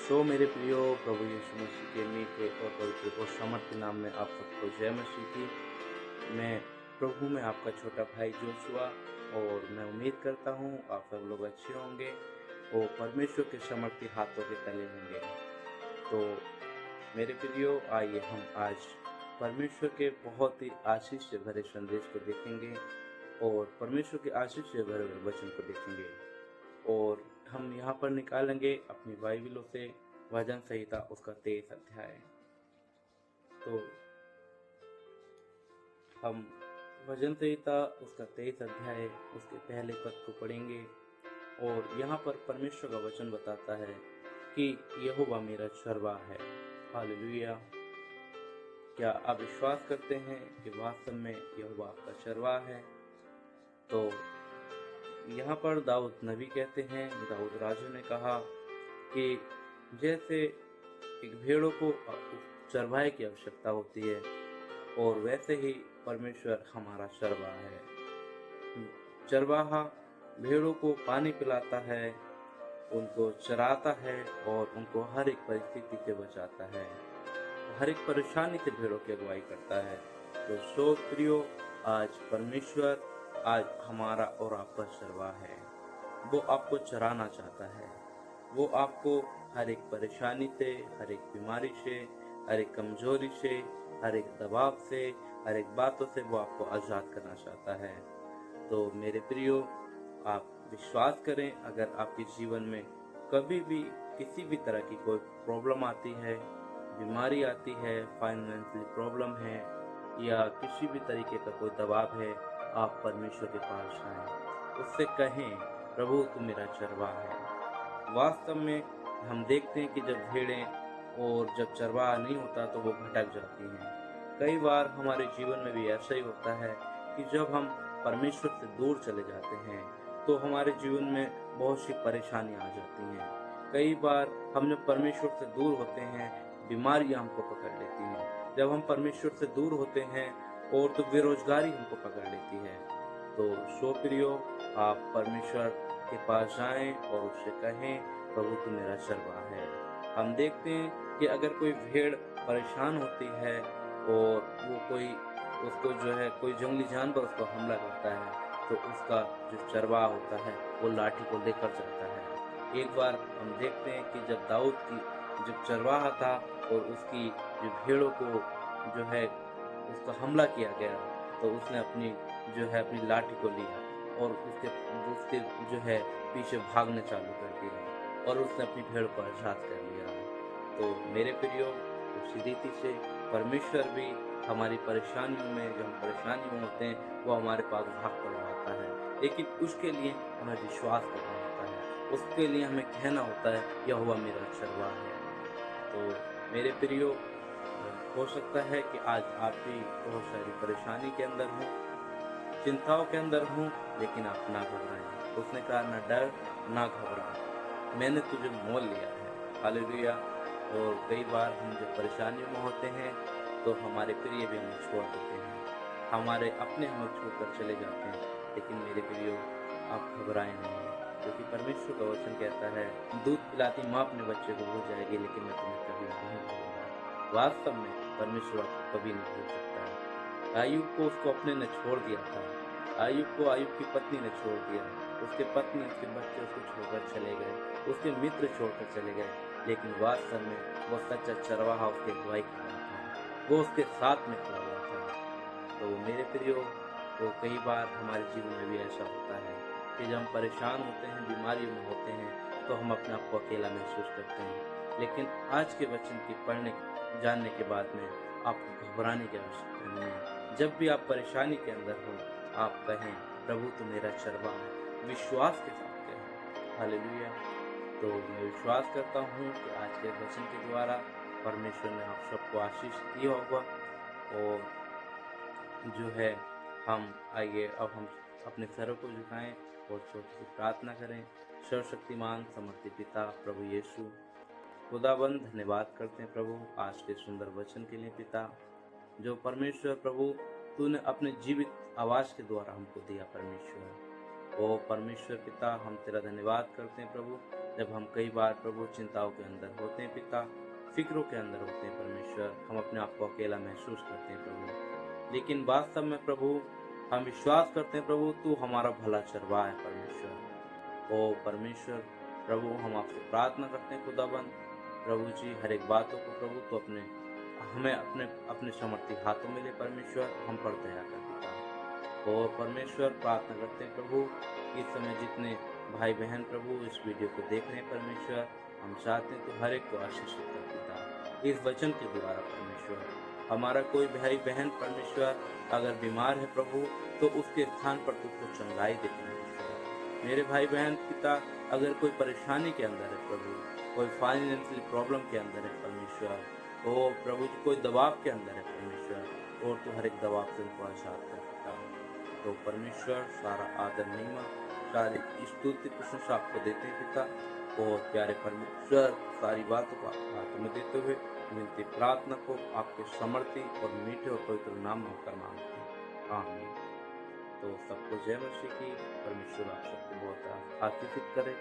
मेरे प्रियो प्रभु यीशु मसीह के मीठे और पवित्र और समर्थ नाम में आप सबको जय मसीह की। मैं प्रभु में आपका छोटा भाई जोशुआ, और मैं उम्मीद करता हूँ आप सब लोग अच्छे होंगे और परमेश्वर के समर्थी हाथों के तले होंगे। तो मेरे प्रियो, आइए हम आज परमेश्वर के बहुत ही आशीष से भरे संदेश को देखेंगे और परमेश्वर के आशीष से भरे हुए वचन को देखेंगे। और हम यहाँ पर निकालेंगे अपनी बाइबलों से भजन संहिता उसका 23 अध्याय। तो हम भजन संहिता उसका 23 अध्याय उसके पहले पद को पढ़ेंगे। और यहाँ पर परमेश्वर का वचन बताता है कि यहोवा मेरा चरवाहा है। हालेलुया। क्या आप विश्वास करते हैं कि वास्तव में यहोवा आपका चरवाहा है? तो यहाँ पर दाऊद नबी कहते हैं, दाऊद राजा ने कहा कि जैसे एक भेड़ों को चरवाहे की आवश्यकता होती है, और वैसे ही परमेश्वर हमारा चरवाहा है। चरवाहा भेड़ों को पानी पिलाता है, उनको चराता है और उनको हर एक परिस्थिति से बचाता है, हर एक परेशानी से भेड़ों की अगुवाई करता है। तो सो प्रियो, आज परमेश्वर आज हमारा और आपका चरवाहा है। वो आपको चराना चाहता है। वो आपको हर एक परेशानी से, हर एक बीमारी से, हर एक कमजोरी से, हर एक दबाव से, हर एक बातों से वो आपको आज़ाद करना चाहता है। तो मेरे प्रियो, आप विश्वास करें, अगर आपके जीवन में कभी भी किसी भी तरह की कोई प्रॉब्लम आती है, बीमारी आती है, फाइनेंशियल प्रॉब्लम है, या किसी भी तरीके का कोई दबाव है, आप परमेश्वर के पास आएं, उससे कहें, प्रभु तू मेरा चरवाहा है। वास्तव में हम देखते हैं कि जब भेड़ें और जब चरवाहा नहीं होता तो वो भटक जाती हैं। कई बार हमारे जीवन में भी ऐसा ही होता है कि जब हम परमेश्वर से दूर चले जाते हैं तो हमारे जीवन में बहुत सी परेशानियां आ जाती हैं। कई बार हम जब परमेश्वर से दूर होते हैं, बीमारियां हमको पकड़ लेती हैं। जब हम परमेश्वर से दूर होते हैं और तो बेरोजगारी हमको पकड़ लेती है। तो सो प्रियो, आप परमेश्वर के पास जाएं और उससे कहें, प्रभु तू मेरा चरवाहा है। हम देखते हैं कि अगर कोई भेड़ परेशान होती है और वो कोई उसको जो है कोई जंगली जानवर उसको हमला करता है, तो उसका जो चरवाहा होता है वो लाठी को लेकर जाता है। एक बार हम देखते हैं कि जब दाऊद की जब चरवाहा था और उसकी जो भेड़ों को जो है उसका हमला किया गया, तो उसने अपनी लाठी को लिया और उसके उसके जो है पीछे भागने चालू कर दिया और उसने अपनी भेड़ को आज़ाद कर लिया। तो मेरे प्रियो, उसी रीति से परमेश्वर भी हमारी परेशानियों में, जब हम परेशानी में होते हैं, वो हमारे पास भाग पड़वाता है। लेकिन उसके लिए हमें विश्वास करना होता है, उसके लिए हमें कहना होता है, यहोवा मेरा चरवाहा है। तो मेरे प्रियो, हो सकता है कि आज आप भी बहुत सारी परेशानी के अंदर हों, चिंताओं के अंदर हूँ, लेकिन आप ना घबराएं। उसने कहा, ना डर ना घबरा, मैंने तुझे मोल लिया है। हालेलुया। और कई बार हम जब परेशानियों में होते हैं तो हमारे प्रिय भी हमें छोड़ देते हैं, हमारे अपने हमें छोड़कर चले जाते हैं। लेकिन मेरे प्रियो, आप घबराएं नहीं, क्योंकि परमेश्वर का वचन कहता है, दूध पिलाती माँ अपने बच्चे को भूल जाएगी, लेकिन मैं तुम्हें कभी नहीं भूलूंगा। वास्तव में परमेश्वर आपको कभी नहीं भूल सकता है। आयुब को उसको अपने ने छोड़ दिया था। आयुब को आयुब की पत्नी ने छोड़ दिया, उसके पत्नी उसके बच्चे उसको छोड़कर चले गए, उसके मित्र छोड़कर चले गए, लेकिन वास्तव में वो सच्चा चरवाहा उसकी अगुवाई कर रहा था, वो उसके साथ में खड़ा हुआ था। तो मेरे प्रियो, तो कई बार हमारे जीवन में भी ऐसा होता है कि जब हम परेशान होते हैं, बीमारियों में होते हैं, तो हम अपने आप को अकेला महसूस करते हैं। लेकिन आज के वचन की पढ़ने जानने के बाद में आपको घबराने की आवश्यकता नहीं है। जब भी आप परेशानी के अंदर हो, आप कहें, प्रभु तू मेरा चरवाहा है, विश्वास के साथ कहें। हालेलुया। तो मैं विश्वास करता हूँ कि आज के वचन के द्वारा परमेश्वर ने आप सबको आशीष दिया होगा। और जो है, हम आइए अब हम अपने सरों को झुकाएं और छोटी सी प्रार्थना करें। सर्वशक्तिमान समर्थी पिता प्रभु यीशु, खुदाबंद धन्यवाद करते हैं प्रभु आज के सुंदर वचन के लिए पिता, जो परमेश्वर प्रभु तूने अपने जीवित आवाज के द्वारा हमको दिया परमेश्वर। ओ परमेश्वर पिता, हम तेरा धन्यवाद करते हैं प्रभु, जब हम कई बार प्रभु चिंताओं के अंदर होते हैं पिता, फिक्रों के अंदर होते हैं परमेश्वर, हम अपने आप को अकेला महसूस करते हैं प्रभु, लेकिन वास्तव में प्रभु हम विश्वास करते हैं प्रभु तू हमारा भला चरवाहा है परमेश्वर। ओ परमेश्वर प्रभु, हम आपसे प्रार्थना करते हैं खुदाबंद प्रभु जी, हर एक बातों को प्रभु तो हमें अपने अपने समर्थी हाथों में ले परमेश्वर, हम पर दया कर पिता। और परमेश्वर प्रार्थना करते हैं प्रभु, इस समय जितने भाई बहन प्रभु इस वीडियो को देख रहे हैं परमेश्वर, हम चाहते हैं तो हर एक को आशीषित कर पिता इस वचन के द्वारा परमेश्वर। हमारा कोई भाई बहन परमेश्वर अगर बीमार है प्रभु, तो उसके स्थान पर तो उसको चंगाई दे परमेश्वर। मेरे भाई बहन पिता अगर कोई परेशानी के अंदर है प्रभु, कोई फाइनेंशियल प्रॉब्लम के अंदर है परमेश्वर, ओ प्रभु जी कोई दबाव के अंदर है परमेश्वर, और तो हर एक दबाव से उनको आजाद कर पिता। तो परमेश्वर सारा आदर महिमा सारी स्तुति प्रशंसा आपको देते हैं पिता, और प्यारे परमेश्वर सारी बातों को आपके हाथ में देते हुए विनती प्रार्थना को आपके समर्थी और मीठे और पवित्र नाम में होकर मांगते हैं, आमीन। तो सबको जय मसीह की, परमेश्वर आप सबको बहुत आशीषित करे।